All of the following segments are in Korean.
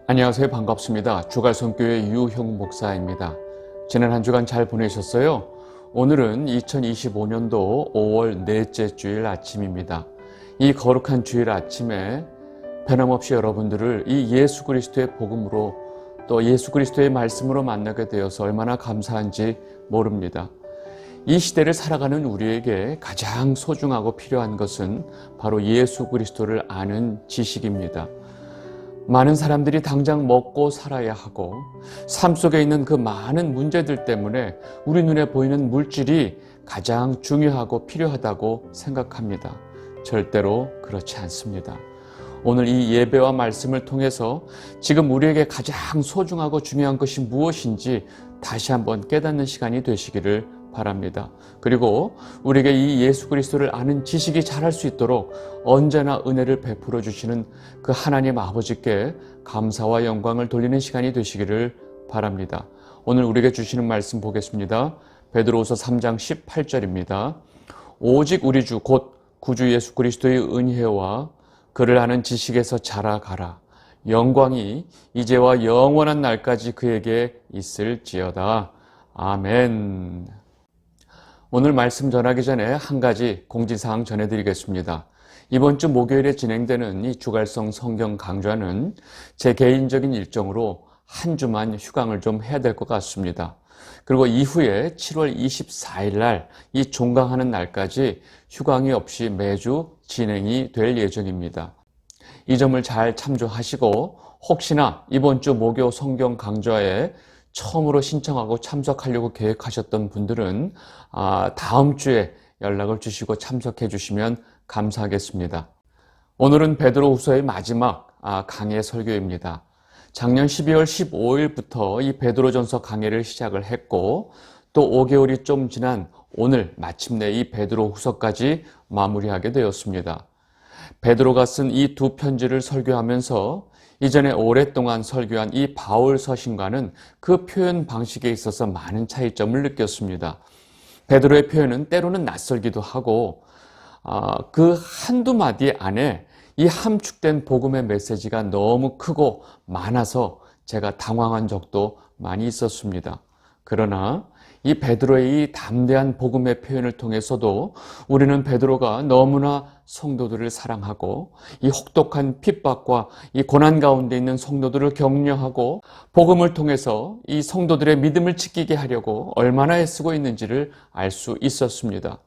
안녕하세요. 반갑습니다. 주갈성교회 유형 목사입니다. 지난 한 주간 잘 보내셨어요? 오늘은 2025년도 5월 넷째 주일 아침입니다. 이 거룩한 주일 아침에 변함없이 여러분들을 이 예수 그리스도의 복음으로 또 예수 그리스도의 말씀으로 만나게 되어서 얼마나 감사한지 모릅니다. 이 시대를 살아가는 우리에게 가장 소중하고 필요한 것은 바로 예수 그리스도를 아는 지식입니다. 많은 사람들이 당장 먹고 살아야 하고 삶 속에 있는 그 많은 문제들 때문에 우리 눈에 보이는 물질이 가장 중요하고 필요하다고 생각합니다. 절대로 그렇지 않습니다. 오늘 이 예배와 말씀을 통해서 지금 우리에게 가장 소중하고 중요한 것이 무엇인지 다시 한번 깨닫는 시간이 되시기를 바랍니다. 그리고 우리에게 이 예수 그리스도를 아는 지식이 자랄 수 있도록 언제나 은혜를 베풀어 주시는 그 하나님 아버지께 감사와 영광을 돌리는 시간이 되시기를 바랍니다. 오늘 우리에게 주시는 말씀 보겠습니다. 베드로후서 3장 18절입니다. 오직 우리 주 곧 구주 예수 그리스도의 은혜와 그를 아는 지식에서 자라가라. 영광이 이제와 영원한 날까지 그에게 있을지어다. 아멘. 오늘 말씀 전하기 전에 한 가지 공지사항 전해드리겠습니다. 이번 주 목요일에 진행되는 이 주갈성 성경 강좌는 제 개인적인 일정으로 한 주만 휴강을 좀 해야 될 것 같습니다. 그리고 이후에 7월 24일 날 이 종강하는 날까지 휴강이 없이 매주 진행이 될 예정입니다. 이 점을 잘 참조하시고 혹시나 이번 주 목요 성경 강좌에 처음으로 신청하고 참석하려고 계획하셨던 분들은 다음 주에 연락을 주시고 참석해 주시면 감사하겠습니다. 오늘은 베드로후서의 마지막 강해 설교입니다. 작년 12월 15일부터 이 베드로전서 강해를 시작을 했고 또 5개월이 좀 지난 오늘 마침내 이 베드로후서까지 마무리하게 되었습니다. 베드로가 쓴 이 두 편지를 설교하면서 이전에 오랫동안 설교한 이 바울 서신과는 그 표현 방식에 있어서 많은 차이점을 느꼈습니다. 베드로의 표현은 때로는 낯설기도 하고 그 한두 마디 안에 이 함축된 복음의 메시지가 너무 크고 많아서 제가 당황한 적도 많이 있었습니다. 그러나 이 베드로의 이 담대한 복음의 표현을 통해서도 우리는 베드로가 너무나 성도들을 사랑하고 이 혹독한 핍박과 이 고난 가운데 있는 성도들을 격려하고 복음을 통해서 이 성도들의 믿음을 지키게 하려고 얼마나 애쓰고 있는지를 알 수 있었습니다.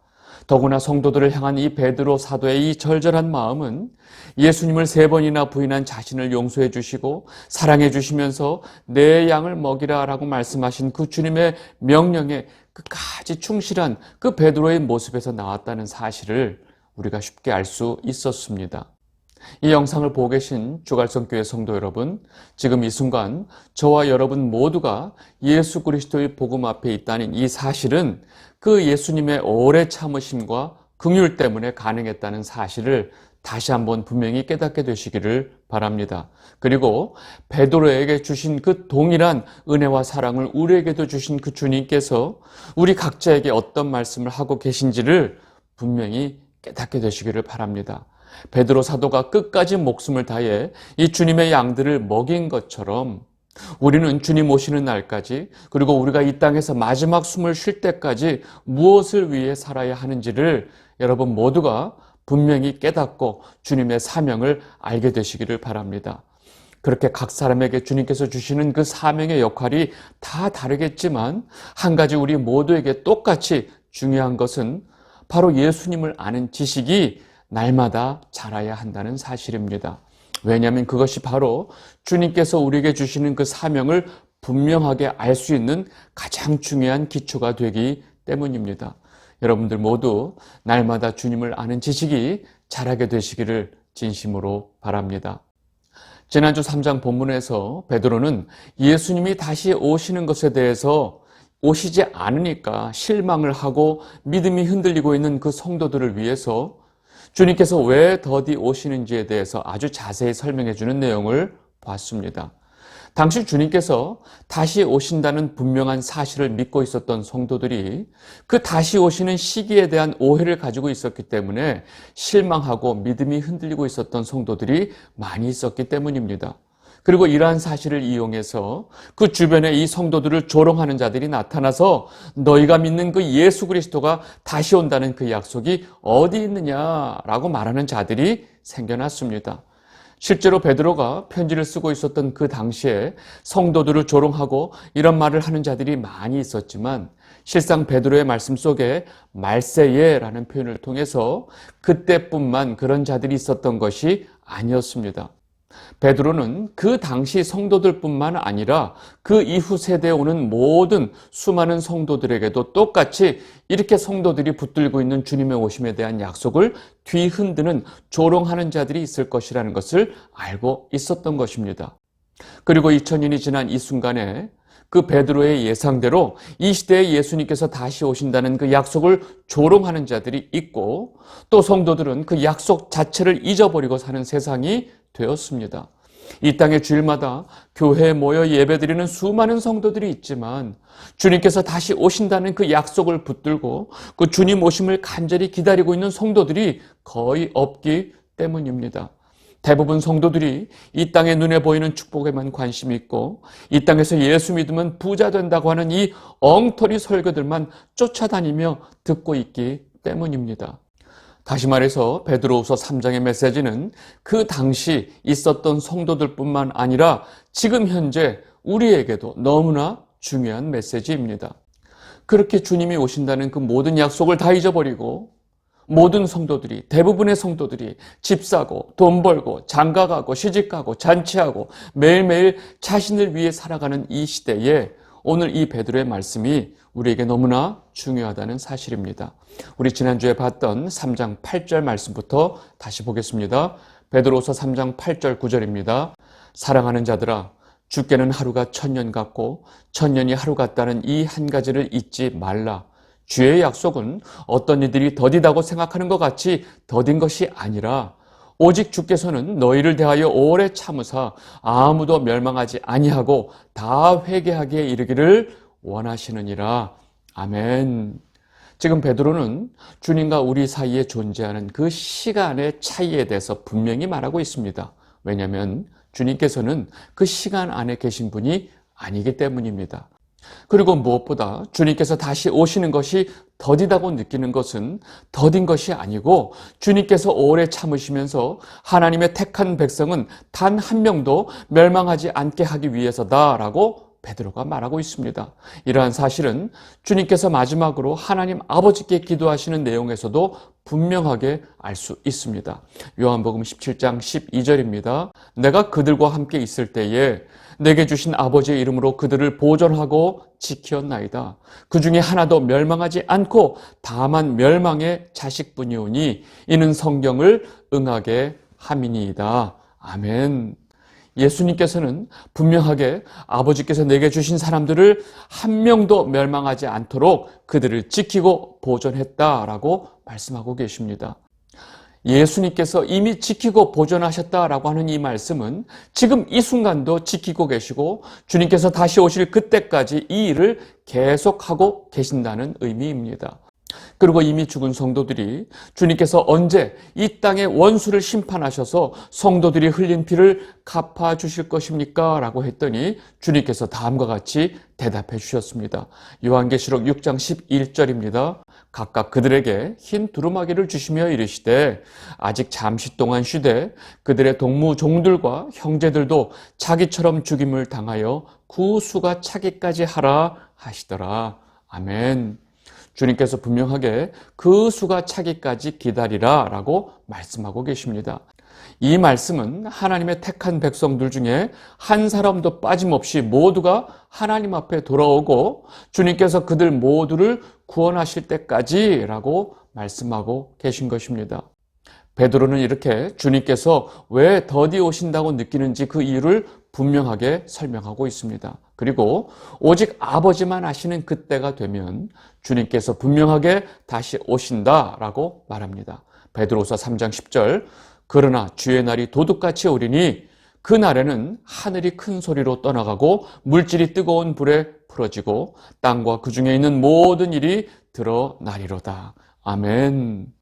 더구나 성도들을 향한 이 베드로 사도의 이 절절한 마음은 예수님을 3번이나 부인한 자신을 용서해 주시고 사랑해 주시면서 내 양을 먹이라 라고 말씀하신 그 주님의 명령에 끝까지 충실한 그 베드로의 모습에서 나왔다는 사실을 우리가 쉽게 알 수 있었습니다. 이 영상을 보고 계신 주갈성교회 성도 여러분, 지금 이 순간 저와 여러분 모두가 예수 그리스도의 복음 앞에 있다는 이 사실은 그 예수님의 오래 참으심과 긍휼 때문에 가능했다는 사실을 다시 한번 분명히 깨닫게 되시기를 바랍니다. 그리고 베드로에게 주신 그 동일한 은혜와 사랑을 우리에게도 주신 그 주님께서 우리 각자에게 어떤 말씀을 하고 계신지를 분명히 깨닫게 되시기를 바랍니다. 베드로 사도가 끝까지 목숨을 다해 이 주님의 양들을 먹인 것처럼 우리는 주님 오시는 날까지 그리고 우리가 이 땅에서 마지막 숨을 쉴 때까지 무엇을 위해 살아야 하는지를 여러분 모두가 분명히 깨닫고 주님의 사명을 알게 되시기를 바랍니다. 그렇게 각 사람에게 주님께서 주시는 그 사명의 역할이 다 다르겠지만 한 가지 우리 모두에게 똑같이 중요한 것은 바로 예수님을 아는 지식이 날마다 자라야 한다는 사실입니다. 왜냐하면 그것이 바로 주님께서 우리에게 주시는 그 사명을 분명하게 알 수 있는 가장 중요한 기초가 되기 때문입니다. 여러분들 모두 날마다 주님을 아는 지식이 자라게 되시기를 진심으로 바랍니다. 지난주 3장 본문에서 베드로는 예수님이 다시 오시는 것에 대해서 오시지 않으니까 실망을 하고 믿음이 흔들리고 있는 그 성도들을 위해서 주님께서 왜 더디 오시는지에 대해서 아주 자세히 설명해 주는 내용을 봤습니다. 당시 주님께서 다시 오신다는 분명한 사실을 믿고 있었던 성도들이 그 다시 오시는 시기에 대한 오해를 가지고 있었기 때문에 실망하고 믿음이 흔들리고 있었던 성도들이 많이 있었기 때문입니다. 그리고 이러한 사실을 이용해서 그 주변에 이 성도들을 조롱하는 자들이 나타나서 너희가 믿는 그 예수 그리스도가 다시 온다는 그 약속이 어디 있느냐라고 말하는 자들이 생겨났습니다. 실제로 베드로가 편지를 쓰고 있었던 그 당시에 성도들을 조롱하고 이런 말을 하는 자들이 많이 있었지만 실상 베드로의 말씀 속에 말세예라는 표현을 통해서 그때뿐만 그런 자들이 있었던 것이 아니었습니다. 베드로는 그 당시 성도들뿐만 아니라 그 이후 세대에 오는 모든 수많은 성도들에게도 똑같이 이렇게 성도들이 붙들고 있는 주님의 오심에 대한 약속을 뒤흔드는 조롱하는 자들이 있을 것이라는 것을 알고 있었던 것입니다. 그리고 2000년이 지난 이 순간에 그 베드로의 예상대로 이 시대에 예수님께서 다시 오신다는 그 약속을 조롱하는 자들이 있고 또 성도들은 그 약속 자체를 잊어버리고 사는 세상이 되었습니다. 이 땅의 주일마다 교회에 모여 예배드리는 수많은 성도들이 있지만 주님께서 다시 오신다는 그 약속을 붙들고 그 주님 오심을 간절히 기다리고 있는 성도들이 거의 없기 때문입니다. 대부분 성도들이 이 땅의 눈에 보이는 축복에만 관심이 있고 이 땅에서 예수 믿으면 부자 된다고 하는 이 엉터리 설교들만 쫓아다니며 듣고 있기 때문입니다. 다시 말해서 베드로후서 3장의 메시지는 그 당시 있었던 성도들뿐만 아니라 지금 현재 우리에게도 너무나 중요한 메시지입니다. 그렇게 주님이 오신다는 그 모든 약속을 다 잊어버리고 모든 성도들이, 대부분의 성도들이 집 사고 돈 벌고 장가가고 시집가고 잔치하고 매일매일 자신을 위해 살아가는 이 시대에 오늘 이 베드로의 말씀이 우리에게 너무나 중요하다는 사실입니다. 우리 지난주에 봤던 3장 8절 말씀부터 다시 보겠습니다. 베드로후서 3장 8절 9절입니다. 사랑하는 자들아, 주께는 하루가 1000년 같고 1000년이 하루 같다는 이 한 가지를 잊지 말라. 주의 약속은 어떤 이들이 더디다고 생각하는 것 같이 더딘 것이 아니라 오직 주께서는 너희를 대하여 오래 참으사 아무도 멸망하지 아니하고 다 회개하기에 이르기를 원하시느니라. 아멘. 지금 베드로는 주님과 우리 사이에 존재하는 그 시간의 차이에 대해서 분명히 말하고 있습니다. 왜냐하면 주님께서는 그 시간 안에 계신 분이 아니기 때문입니다. 그리고 무엇보다 주님께서 다시 오시는 것이 더디다고 느끼는 것은 더딘 것이 아니고 주님께서 오래 참으시면서 하나님의 택한 백성은 단 한 명도 멸망하지 않게 하기 위해서다라고 베드로가 말하고 있습니다. 이러한 사실은 주님께서 마지막으로 하나님 아버지께 기도하시는 내용에서도 분명하게 알 수 있습니다. 요한복음 17장 12절입니다. 내가 그들과 함께 있을 때에 내게 주신 아버지의 이름으로 그들을 보존하고 지켰나이다. 그 중에 하나도 멸망하지 않고 다만 멸망의 자식뿐이오니 이는 성경을 응하게 함이니이다. 아멘. 예수님께서는 분명하게 아버지께서 내게 주신 사람들을 한 명도 멸망하지 않도록 그들을 지키고 보존했다라고 말씀하고 계십니다. 예수님께서 이미 지키고 보존하셨다라고 하는 이 말씀은 지금 이 순간도 지키고 계시고 주님께서 다시 오실 그때까지 이 일을 계속하고 계신다는 의미입니다. 그리고 이미 죽은 성도들이 주님께서 언제 이 땅의 원수를 심판하셔서 성도들이 흘린 피를 갚아 주실 것입니까? 라고 했더니 주님께서 다음과 같이 대답해 주셨습니다. 요한계시록 6장 11절입니다. 각각 그들에게 흰 두루마기를 주시며 이르시되 아직 잠시 동안 쉬되 그들의 동무 종들과 형제들도 자기처럼 죽임을 당하여 구수가 차기까지 하라 하시더라. 아멘. 주님께서 분명하게 그 수가 차기까지 기다리라 라고 말씀하고 계십니다. 이 말씀은 하나님의 택한 백성들 중에 한 사람도 빠짐없이 모두가 하나님 앞에 돌아오고 주님께서 그들 모두를 구원하실 때까지 라고 말씀하고 계신 것입니다. 베드로는 이렇게 주님께서 왜 더디 오신다고 느끼는지 그 이유를 분명하게 설명하고 있습니다. 그리고 오직 아버지만 아시는 그때가 되면 주님께서 분명하게 다시 오신다라고 말합니다. 베드로서 3장 10절 그러나 주의 날이 도둑같이 오리니 그 날에는 하늘이 큰 소리로 떠나가고 물질이 뜨거운 불에 풀어지고 땅과 그 중에 있는 모든 일이 드러나리로다. 아멘.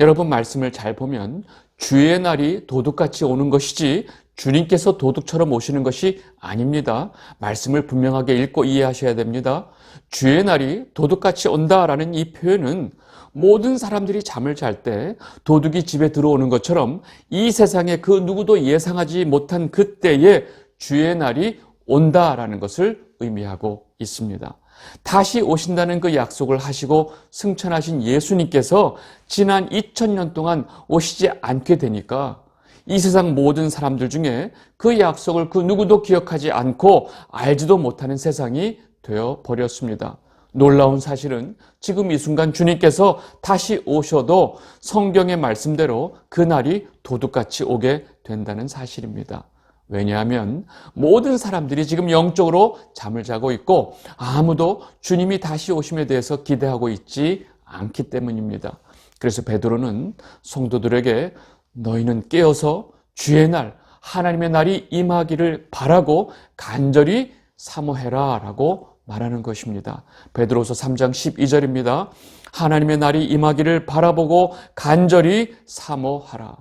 여러분 말씀을 잘 보면 주의 날이 도둑같이 오는 것이지 주님께서 도둑처럼 오시는 것이 아닙니다. 말씀을 분명하게 읽고 이해하셔야 됩니다. 주의 날이 도둑같이 온다라는 이 표현은 모든 사람들이 잠을 잘 때 도둑이 집에 들어오는 것처럼 이 세상에 그 누구도 예상하지 못한 그때에 주의 날이 온다라는 것을 의미하고 있습니다. 다시 오신다는 그 약속을 하시고 승천하신 예수님께서 지난 2000년 동안 오시지 않게 되니까 이 세상 모든 사람들 중에 그 약속을 그 누구도 기억하지 않고 알지도 못하는 세상이 되어 버렸습니다. 놀라운 사실은 지금 이 순간 주님께서 다시 오셔도 성경의 말씀대로 그날이 도둑같이 오게 된다는 사실입니다. 왜냐하면 모든 사람들이 지금 영적으로 잠을 자고 있고 아무도 주님이 다시 오심에 대해서 기대하고 있지 않기 때문입니다. 그래서 베드로는 성도들에게 너희는 깨어서 주의 날, 하나님의 날이 임하기를 바라고 간절히 사모해라 라고 말하는 것입니다. 베드로서 3장 12절입니다. 하나님의 날이 임하기를 바라보고 간절히 사모하라.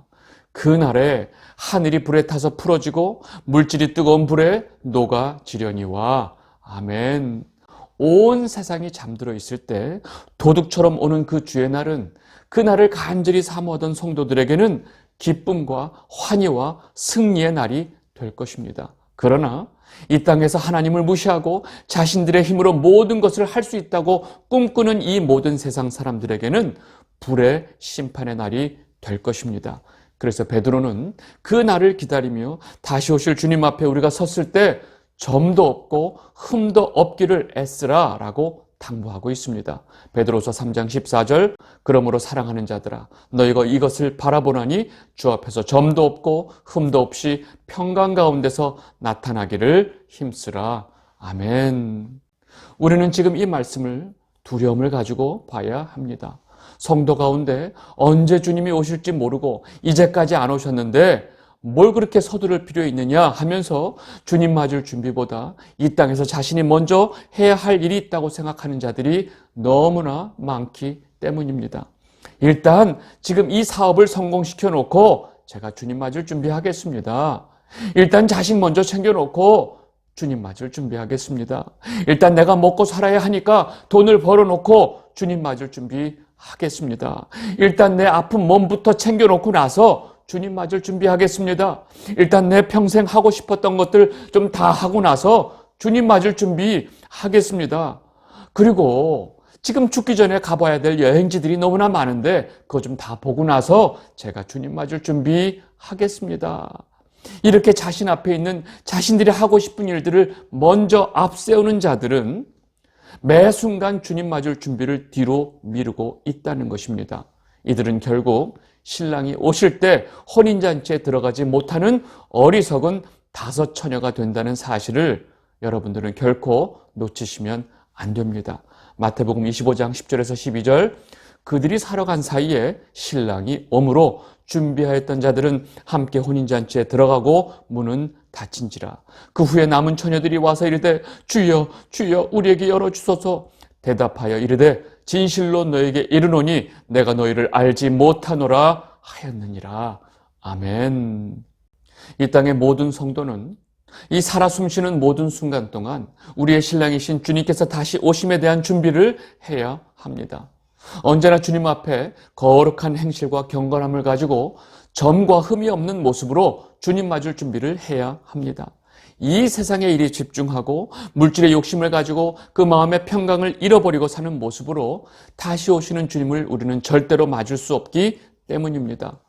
그 날에 하늘이 불에 타서 풀어지고 물질이 뜨거운 불에 녹아지려니와. 아멘. 온 세상이 잠들어 있을 때 도둑처럼 오는 그 주의 날은 그 날을 간절히 사모하던 성도들에게는 기쁨과 환희와 승리의 날이 될 것입니다. 그러나 이 땅에서 하나님을 무시하고 자신들의 힘으로 모든 것을 할 수 있다고 꿈꾸는 이 모든 세상 사람들에게는 불의 심판의 날이 될 것입니다. 그래서 베드로는 그 날을 기다리며 다시 오실 주님 앞에 우리가 섰을 때 점도 없고 흠도 없기를 애쓰라 라고 당부하고 있습니다. 베드로서 3장 14절 그러므로 사랑하는 자들아 너희가 이것을 바라보나니 주 앞에서 점도 없고 흠도 없이 평강 가운데서 나타나기를 힘쓰라. 아멘. 우리는 지금 이 말씀을 두려움을 가지고 봐야 합니다. 성도 가운데 언제 주님이 오실지 모르고 이제까지 안 오셨는데 뭘 그렇게 서두를 필요 있느냐 하면서 주님 맞을 준비보다 이 땅에서 자신이 먼저 해야 할 일이 있다고 생각하는 자들이 너무나 많기 때문입니다. 일단 지금 이 사업을 성공시켜 놓고 제가 주님 맞을 준비하겠습니다. 일단 자식 먼저 챙겨놓고 주님 맞을 준비하겠습니다. 일단 내가 먹고 살아야 하니까 돈을 벌어놓고 주님 맞을 준비하겠습니다. 일단 내 아픈 몸부터 챙겨놓고 나서 주님 맞을 준비하겠습니다. 일단 내 평생 하고 싶었던 것들 좀 다 하고 나서 주님 맞을 준비하겠습니다. 그리고 지금 죽기 전에 가봐야 될 여행지들이 너무나 많은데 그거 좀 다 보고 나서 제가 주님 맞을 준비하겠습니다. 이렇게 자신 앞에 있는 자신들이 하고 싶은 일들을 먼저 앞세우는 자들은 매 순간 주님 맞을 준비를 뒤로 미루고 있다는 것입니다. 이들은 결국 신랑이 오실 때 혼인잔치에 들어가지 못하는 어리석은 다섯 처녀가 된다는 사실을 여러분들은 결코 놓치시면 안 됩니다. 마태복음 25장 10절에서 12절 그들이 사러 간 사이에 신랑이 오므로 준비하였던 자들은 함께 혼인잔치에 들어가고 문은 닫힌지라. 그 후에 남은 처녀들이 와서 이르되 주여 주여 우리에게 열어주소서. 대답하여 이르되 진실로 너에게 이르노니 내가 너희를 알지 못하노라 하였느니라. 아멘. 이 땅의 모든 성도는 이 살아 숨쉬는 모든 순간 동안 우리의 신랑이신 주님께서 다시 오심에 대한 준비를 해야 합니다. 언제나 주님 앞에 거룩한 행실과 경건함을 가지고 점과 흠이 없는 모습으로 주님 맞을 준비를 해야 합니다. 이 세상의 일에 집중하고 물질의 욕심을 가지고 그 마음의 평강을 잃어버리고 사는 모습으로 다시 오시는 주님을 우리는 절대로 맞을 수 없기 때문입니다.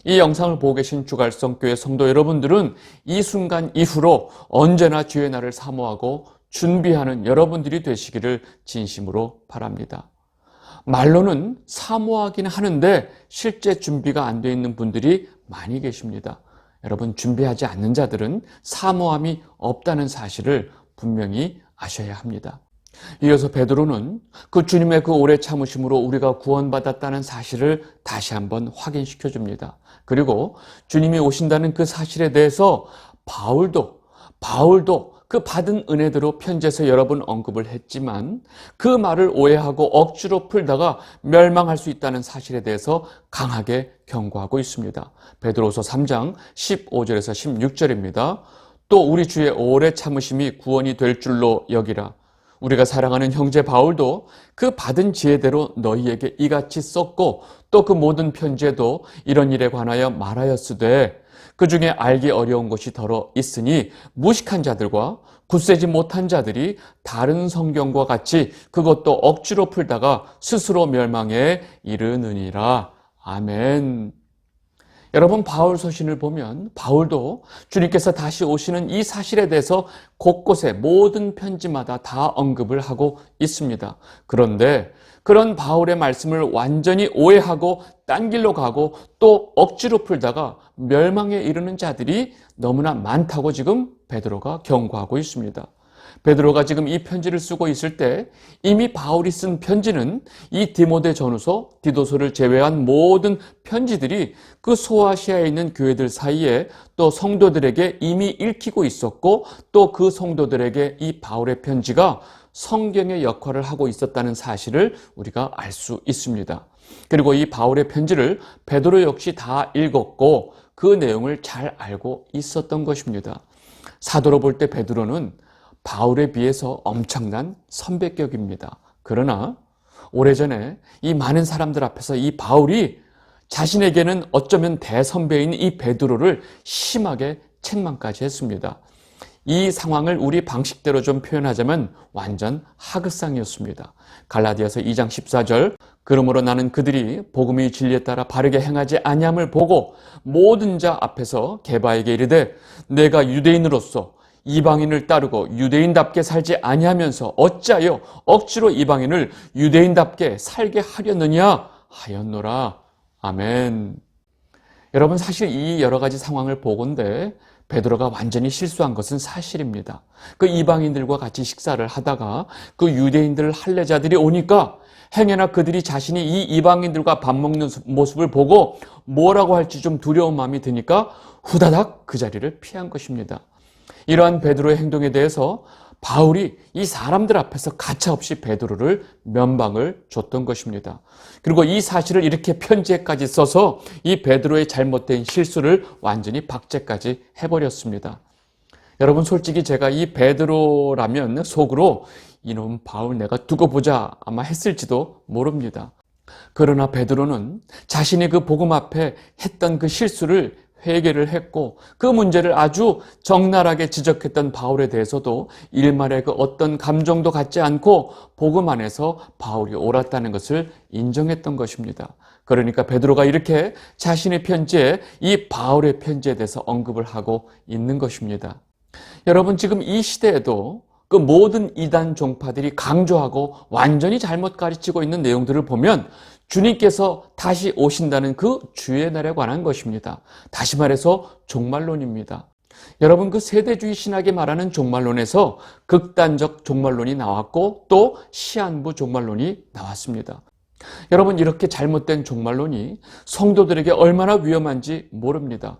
이 영상을 보고 계신 주갈성교회 성도 여러분들은 이 순간 이후로 언제나 주의 날을 사모하고 준비하는 여러분들이 되시기를 진심으로 바랍니다. 말로는 사모하긴 하는데 실제 준비가 안 돼 있는 분들이 많이 계십니다. 여러분, 준비하지 않는 자들은 사모함이 없다는 사실을 분명히 아셔야 합니다. 이어서 베드로는 그 주님의 그 오래 참으심으로 우리가 구원받았다는 사실을 다시 한번 확인시켜 줍니다. 그리고 주님이 오신다는 그 사실에 대해서 바울도 그 받은 은혜대로 편지에서 여러 번 언급을 했지만 그 말을 오해하고 억지로 풀다가 멸망할 수 있다는 사실에 대해서 강하게 경고하고 있습니다. 베드로서 3장 15절에서 16절입니다. 또 우리 주의 오래 참으심이 구원이 될 줄로 여기라. 우리가 사랑하는 형제 바울도 그 받은 지혜대로 너희에게 이같이 썼고 또 그 모든 편지에도 이런 일에 관하여 말하였으되 그 중에 알기 어려운 것이 더러 있으니 무식한 자들과 굳세지 못한 자들이 다른 성경과 같이 그것도 억지로 풀다가 스스로 멸망에 이르느니라. 아멘. 여러분, 바울 서신을 보면 바울도 주님께서 다시 오시는 이 사실에 대해서 곳곳에 모든 편지마다 다 언급을 하고 있습니다. 그런데 그런 바울의 말씀을 완전히 오해하고 딴 길로 가고 또 억지로 풀다가 멸망에 이르는 자들이 너무나 많다고 지금 베드로가 경고하고 있습니다. 베드로가 지금 이 편지를 쓰고 있을 때 이미 바울이 쓴 편지는 이 디모데 전후서, 디도서를 제외한 모든 편지들이 그 소아시아에 있는 교회들 사이에 또 성도들에게 이미 읽히고 있었고 또 그 성도들에게 이 바울의 편지가 성경의 역할을 하고 있었다는 사실을 우리가 알 수 있습니다. 그리고 이 바울의 편지를 베드로 역시 다 읽었고 그 내용을 잘 알고 있었던 것입니다. 사도로 볼 때 베드로는 바울에 비해서 엄청난 선배격입니다. 그러나 오래전에 이 많은 사람들 앞에서 이 바울이 자신에게는 어쩌면 대선배인 이 베드로를 심하게 책망까지 했습니다. 이 상황을 우리 방식대로 좀 표현하자면 완전 하극상이었습니다. 갈라디아서 2장 14절 그러므로 나는 그들이 복음의 진리에 따라 바르게 행하지 아니함을 보고 모든 자 앞에서 게바에게 이르되 내가 유대인으로서 이방인을 따르고 유대인답게 살지 아니하면서 어찌하여 억지로 이방인을 유대인답게 살게 하려느냐 하였노라. 아멘. 여러분, 사실 이 여러 가지 상황을 보건대 베드로가 완전히 실수한 것은 사실입니다. 그 이방인들과 같이 식사를 하다가 그 유대인들 할례자들이 오니까 행여나 그들이 자신이 이 이방인들과 밥 먹는 모습을 보고 뭐라고 할지 좀 두려운 마음이 드니까 후다닥 그 자리를 피한 것입니다. 이러한 베드로의 행동에 대해서 바울이 이 사람들 앞에서 가차없이 베드로를 면박을 줬던 것입니다. 그리고 이 사실을 이렇게 편지에까지 써서 이 베드로의 잘못된 실수를 완전히 박제까지 해버렸습니다. 여러분, 솔직히 제가 이 베드로라면 속으로 이놈 바울 내가 두고 보자 아마 했을지도 모릅니다. 그러나 베드로는 자신이 그 복음 앞에 했던 그 실수를 회개를 했고 그 문제를 아주 적나라하게 지적했던 바울에 대해서도 일말의 그 어떤 감정도 갖지 않고 복음 안에서 바울이 옳았다는 것을 인정했던 것입니다. 그러니까 베드로가 이렇게 자신의 편지에 이 바울의 편지에 대해서 언급을 하고 있는 것입니다. 여러분, 지금 이 시대에도 그 모든 이단 종파들이 강조하고 완전히 잘못 가르치고 있는 내용들을 보면 주님께서 다시 오신다는 그 주의 날에 관한 것입니다. 다시 말해서 종말론입니다. 여러분, 그 세대주의 신학이 말하는 종말론에서 극단적 종말론이 나왔고 또 시한부 종말론이 나왔습니다. 여러분, 이렇게 잘못된 종말론이 성도들에게 얼마나 위험한지 모릅니다.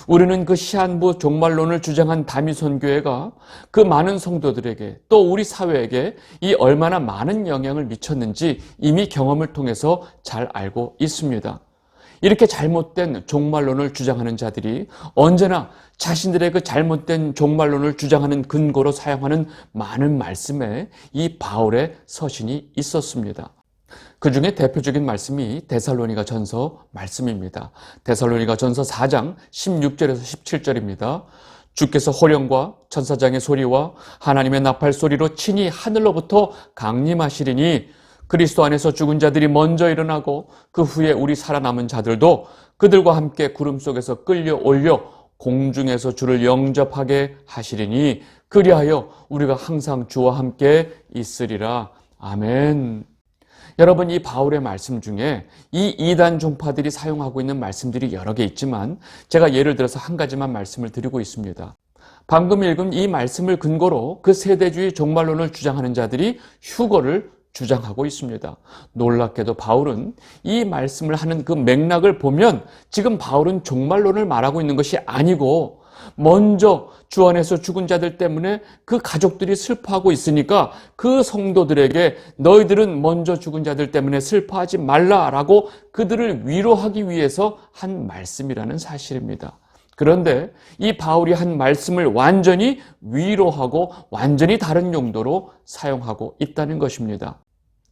우리는 그 시한부 종말론을 주장한 다미선교회가 그 많은 성도들에게 또 우리 사회에게 이 얼마나 많은 영향을 미쳤는지 이미 경험을 통해서 잘 알고 있습니다. 이렇게 잘못된 종말론을 주장하는 자들이 언제나 자신들의 그 잘못된 종말론을 주장하는 근거로 사용하는 많은 말씀에 이 바울의 서신이 있었습니다. 그 중에 대표적인 말씀이 데살로니가 전서 말씀입니다. 데살로니가 전서 4장 16절에서 17절입니다. 주께서 호령과 천사장의 소리와 하나님의 나팔 소리로 친히 하늘로부터 강림하시리니 그리스도 안에서 죽은 자들이 먼저 일어나고 그 후에 우리 살아남은 자들도 그들과 함께 구름 속에서 끌려 올려 공중에서 주를 영접하게 하시리니 그리하여 우리가 항상 주와 함께 있으리라. 아멘. 여러분, 이 바울의 말씀 중에 이 이단 종파들이 사용하고 있는 말씀들이 여러 개 있지만 제가 예를 들어서 한 가지만 말씀을 드리고 있습니다. 방금 읽은 이 말씀을 근거로 그 세대주의 종말론을 주장하는 자들이 휴거를 주장하고 있습니다. 놀랍게도 바울은 이 말씀을 하는 그 맥락을 보면 지금 바울은 종말론을 말하고 있는 것이 아니고 먼저 주 안에서 죽은 자들 때문에 그 가족들이 슬퍼하고 있으니까 그 성도들에게 너희들은 먼저 죽은 자들 때문에 슬퍼하지 말라라고 그들을 위로하기 위해서 한 말씀이라는 사실입니다. 그런데 이 바울이 한 말씀을 완전히 위로하고 완전히 다른 용도로 사용하고 있다는 것입니다.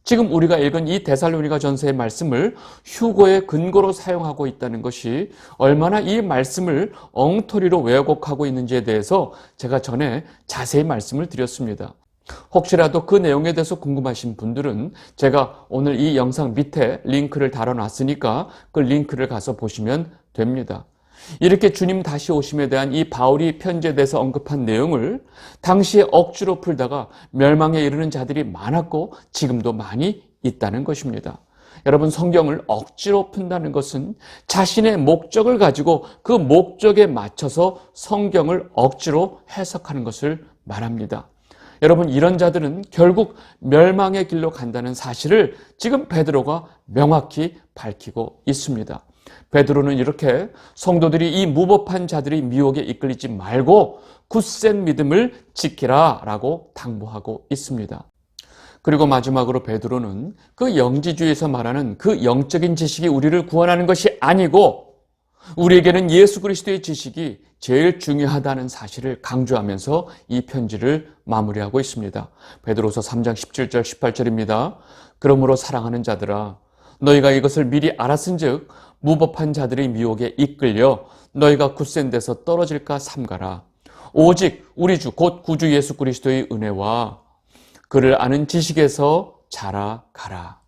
지금 우리가 읽은 이 데살로니가 전서의 말씀을 휴거의 근거로 사용하고 있다는 것이 얼마나 이 말씀을 엉터리로 왜곡하고 있는지에 대해서 제가 전에 자세히 말씀을 드렸습니다. 혹시라도 그 내용에 대해서 궁금하신 분들은 제가 오늘 이 영상 밑에 링크를 달아놨으니까 그 링크를 가서 보시면 됩니다. 이렇게 주님 다시 오심에 대한 이 바울이 편지에 대해서 언급한 내용을 당시에 억지로 풀다가 멸망에 이르는 자들이 많았고 지금도 많이 있다는 것입니다. 여러분, 성경을 억지로 푼다는 것은 자신의 목적을 가지고 그 목적에 맞춰서 성경을 억지로 해석하는 것을 말합니다. 여러분, 이런 자들은 결국 멸망의 길로 간다는 사실을 지금 베드로가 명확히 밝히고 있습니다. 베드로는 이렇게 성도들이 이 무법한 자들의 미혹에 이끌리지 말고 굳센 믿음을 지키라 라고 당부하고 있습니다. 그리고 마지막으로 베드로는 그 영지주의에서 말하는 그 영적인 지식이 우리를 구원하는 것이 아니고 우리에게는 예수 그리스도의 지식이 제일 중요하다는 사실을 강조하면서 이 편지를 마무리하고 있습니다. 베드로서 3장 17절 18절입니다. 그러므로 사랑하는 자들아, 너희가 이것을 미리 알았은즉 무법한 자들의 미혹에 이끌려 너희가 굳센 데서 떨어질까 삼가라. 오직 우리 주 곧 구주 예수 그리스도의 은혜와 그를 아는 지식에서 자라가라.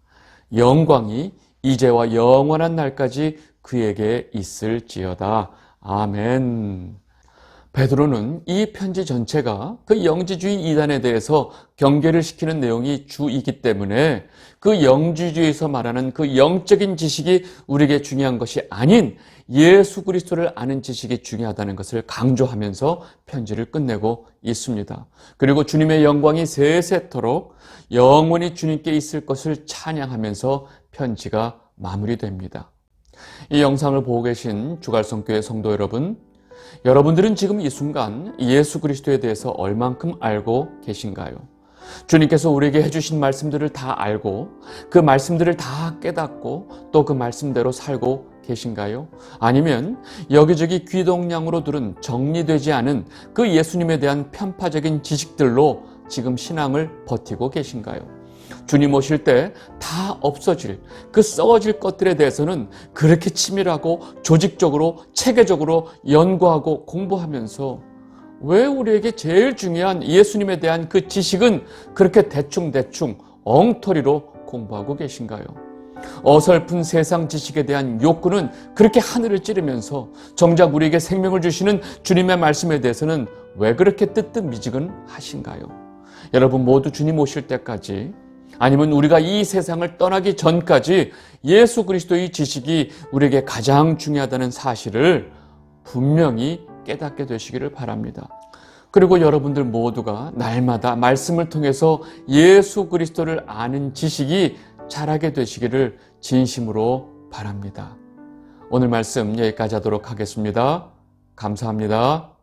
영광이 이제와 영원한 날까지 그에게 있을지어다. 아멘. 베드로는 이 편지 전체가 그 영지주의 이단에 대해서 경계를 시키는 내용이 주이기 때문에 그 영지주의에서 말하는 그 영적인 지식이 우리에게 중요한 것이 아닌 예수 그리스도를 아는 지식이 중요하다는 것을 강조하면서 편지를 끝내고 있습니다. 그리고 주님의 영광이 세세토록 영원히 주님께 있을 것을 찬양하면서 편지가 마무리됩니다. 이 영상을 보고 계신 주갈성교회 성도 여러분, 여러분들은 지금 이 순간 예수 그리스도에 대해서 얼만큼 알고 계신가요? 주님께서 우리에게 해주신 말씀들을 다 알고 그 말씀들을 다 깨닫고 또 그 말씀대로 살고 계신가요? 아니면 여기저기 귀동냥으로 들은 정리되지 않은 그 예수님에 대한 편파적인 지식들로 지금 신앙을 버티고 계신가요? 주님 오실 때 다 없어질 그 썩어질 것들에 대해서는 그렇게 치밀하고 조직적으로 체계적으로 연구하고 공부하면서 왜 우리에게 제일 중요한 예수님에 대한 그 지식은 그렇게 대충대충 엉터리로 공부하고 계신가요? 어설픈 세상 지식에 대한 욕구는 그렇게 하늘을 찌르면서 정작 우리에게 생명을 주시는 주님의 말씀에 대해서는 왜 그렇게 뜨뜻미지근하신가요? 여러분 모두 주님 오실 때까지 아니면 우리가 이 세상을 떠나기 전까지 예수 그리스도의 지식이 우리에게 가장 중요하다는 사실을 분명히 깨닫게 되시기를 바랍니다. 그리고 여러분들 모두가 날마다 말씀을 통해서 예수 그리스도를 아는 지식이 자라게 되시기를 진심으로 바랍니다. 오늘 말씀 여기까지 하도록 하겠습니다. 감사합니다.